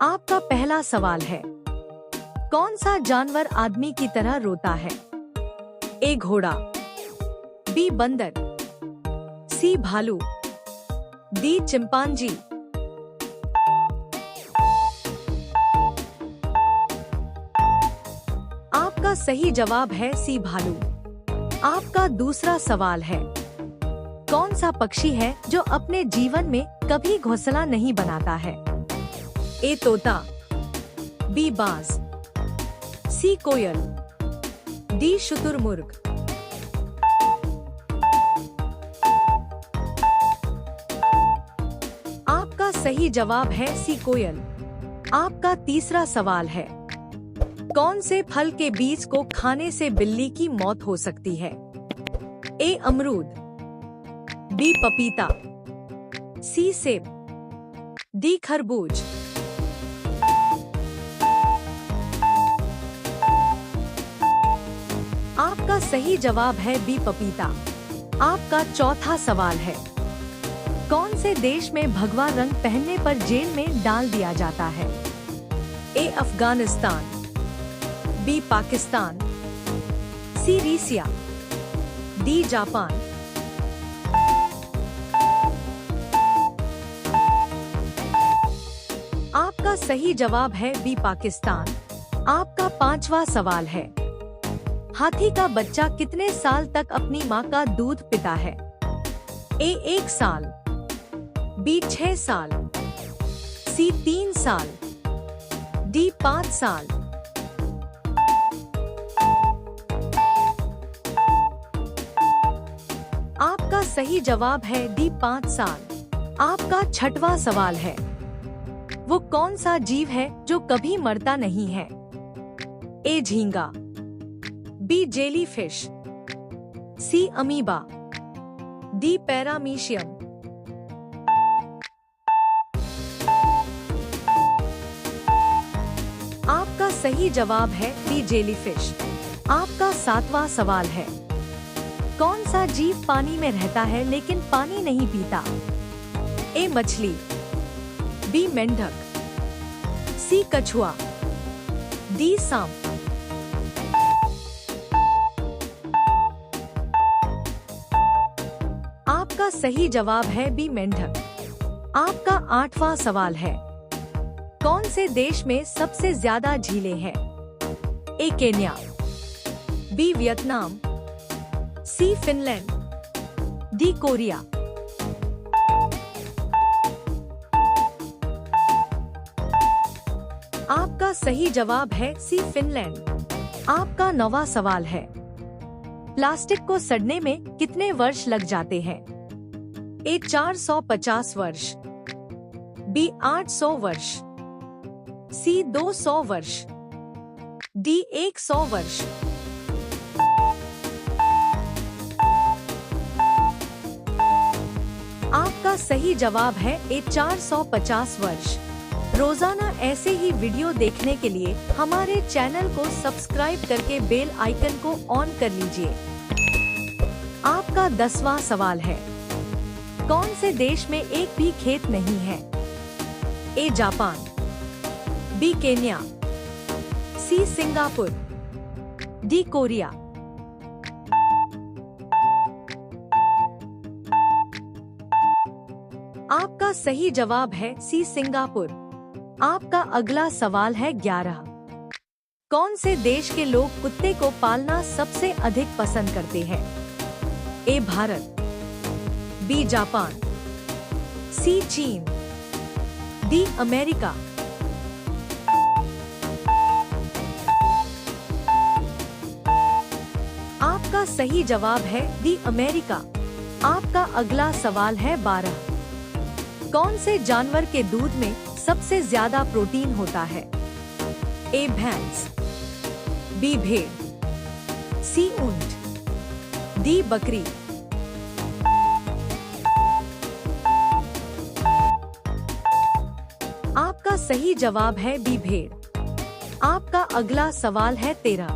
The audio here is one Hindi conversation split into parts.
आपका पहला सवाल है, कौन सा जानवर आदमी की तरह रोता है? ए घोड़ा, बी बंदर, सी भालू, डी चिंपांजी। आपका सही जवाब है सी भालू। आपका दूसरा सवाल है, कौन सा पक्षी है जो अपने जीवन में कभी घोंसला नहीं बनाता है? ए तोता, बी बाज, सी कोयल, डी शुतुरमुर्ग। आपका सही जवाब है सी कोयल। आपका तीसरा सवाल है, कौन से फल के बीज को खाने से बिल्ली की मौत हो सकती है? ए अमरूद, बी पपीता, सी सेब, डी खरबूज। आपका सही जवाब है बी पपीता। आपका चौथा सवाल है, कौन से देश में भगवा रंग पहनने पर जेल में डाल दिया जाता है? ए अफगानिस्तान, बी पाकिस्तान, सी रीसिया, डी जापान। आपका सही जवाब है बी पाकिस्तान। आपका पांचवा सवाल है, हाथी का बच्चा कितने साल तक अपनी माँ का दूध पीता है? ए 1 साल, बी 6 साल, सी 3 साल, डी 5 साल। आपका सही जवाब है डी 5 साल। आपका छठवां सवाल है, वो कौन सा जीव है जो कभी मरता नहीं है? ए झींगा, बी जेलीफिश, सी अमीबा, डी पैरामीशियम। आपका सही जवाब है डी जेलीफिश। आपका सातवां सवाल है, कौन सा जीव पानी में रहता है लेकिन पानी नहीं पीता? ए मछली, बी मेंढक, सी कछुआ, डी सांप। आपका सही जवाब है बी मेंढक। आपका आठवां सवाल है, कौन से देश में सबसे ज्यादा झीलें हैं? ए केन्या, बी वियतनाम, सी फिनलैंड, डी कोरिया। आपका सही जवाब है सी फिनलैंड। आपका 9वां सवाल है, प्लास्टिक को सड़ने में कितने वर्ष लग जाते हैं? ए 450 वर्ष, बी 800 वर्ष, सी 200 वर्ष, डी 100 वर्ष। आपका सही जवाब है ए 450 वर्ष। रोजाना ऐसे ही वीडियो देखने के लिए हमारे चैनल को सब्सक्राइब करके बेल आइकन को ऑन कर लीजिए। आपका 10वां सवाल है, कौन से देश में एक भी खेत नहीं है? A Japan, B Kenya, C Singapore, D Korea. आपका सही जवाब है सी सिंगापुर। आपका अगला सवाल है 11, कौन से देश के लोग कुत्ते को पालना सबसे अधिक पसंद करते हैं? ए भारत, बी जापान, सी चीन, डी अमेरिका। आपका सही जवाब है डी अमेरिका। आपका अगला सवाल है 12, कौन से जानवर के दूध में सबसे ज्यादा प्रोटीन होता है? ए भैंस, बी भेड़, सी ऊंट, डी बकरी। आपका सही जवाब है बी भेड़। आपका अगला सवाल है 13,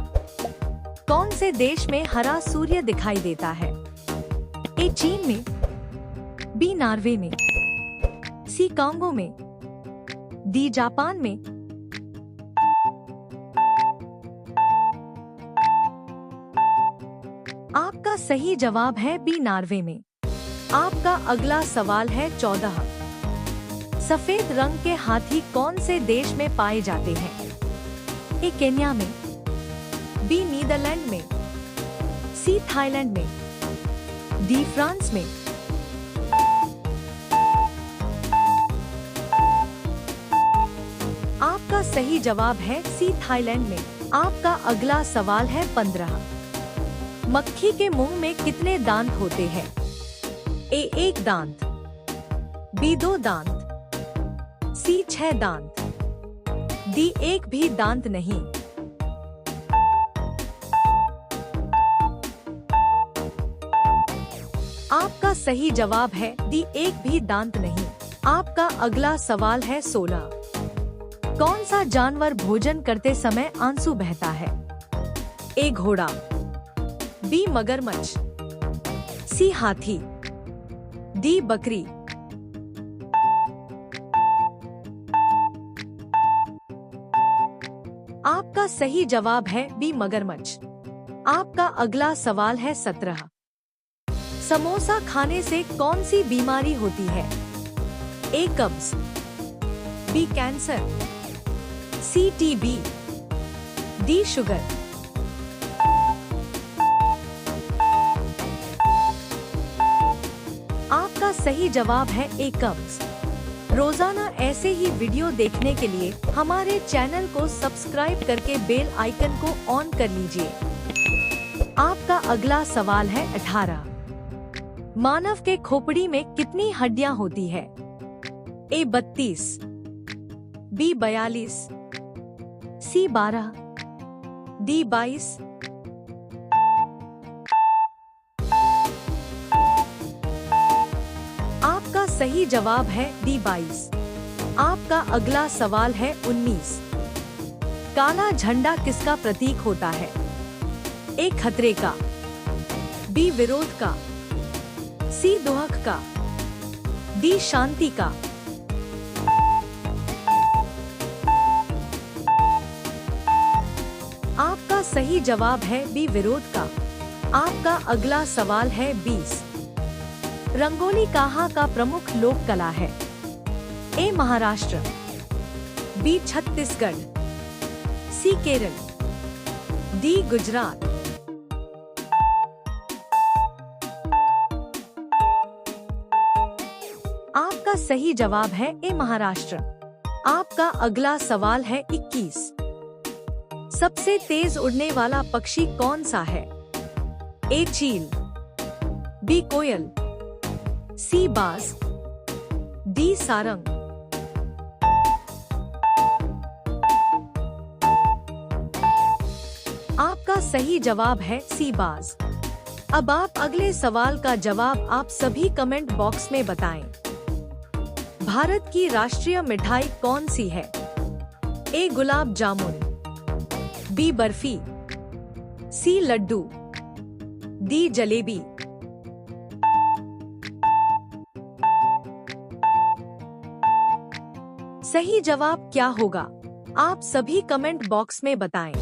कौन से देश में हरा सूर्य दिखाई देता है? ए चीन में, बी नॉर्वे में, सी कांगो में, डी जापान में, आपका सही जवाब है बी नॉर्वे में। आपका अगला सवाल है 14। सफेद रंग के हाथी कौन से देश में पाए जाते हैं? ए केन्या में, बी नीदरलैंड में, सी थाईलैंड में, डी फ्रांस में। आपका सही जवाब है सी थाईलैंड में। आपका अगला सवाल है 15। मक्खी के मुंह में कितने दांत होते हैं? ए 1 दांत, बी 2 दांत, सी 6 दांत, डी 1 भी दांत नहीं। आपका सही जवाब है डी 1 भी दांत नहीं। आपका अगला सवाल है 16। कौन सा जानवर भोजन करते समय आंसू बहता है? ए घोड़ा, बी मगरमच्छ, सी हाथी, डी बकरी। आपका सही जवाब है बी मगरमच्छ। आपका अगला सवाल है 17। समोसा खाने से कौन सी बीमारी होती है? ए कब्ज, बी कैंसर, सी टीबी, डी शुगर। आपका सही जवाब है ए कब्ज। रोजाना ऐसे ही वीडियो देखने के लिए हमारे चैनल को सब्सक्राइब करके बेल आइकन को ऑन कर लीजिए। आपका अगला सवाल है 18। मानव के खोपड़ी में कितनी हड्डियां होती है? ए 32, बी 42, सी 12, डी 22। आपका सही जवाब है डी 22। आपका अगला सवाल है 19। काला झंडा किसका प्रतीक होता है? ए खतरे का, बी विरोध का, सी दोहक का, डी शांति का। आपका सही जवाब है बी विरोध का। आपका अगला सवाल है 20। रंगोली कहाँ का प्रमुख लोक कला है? ए महाराष्ट्र, बी छत्तीसगढ़, सी केरल, डी गुजरात। आपका सही जवाब है ए महाराष्ट्र। आपका अगला सवाल है 21। सबसे तेज उड़ने वाला पक्षी कौन सा है? ए चील, बी कोयल, सी बाज, डी सारंग। आपका सही जवाब है सी बाज। अब आप अगले सवाल का जवाब आप सभी कमेंट बॉक्स में बताएं। भारत की राष्ट्रीय मिठाई कौन सी है? ए गुलाब जामुन, बी बर्फी, सी लड्डू, डी जलेबी। सही जवाब क्या होगा? आप सभी कमेंट बॉक्स में बताएं।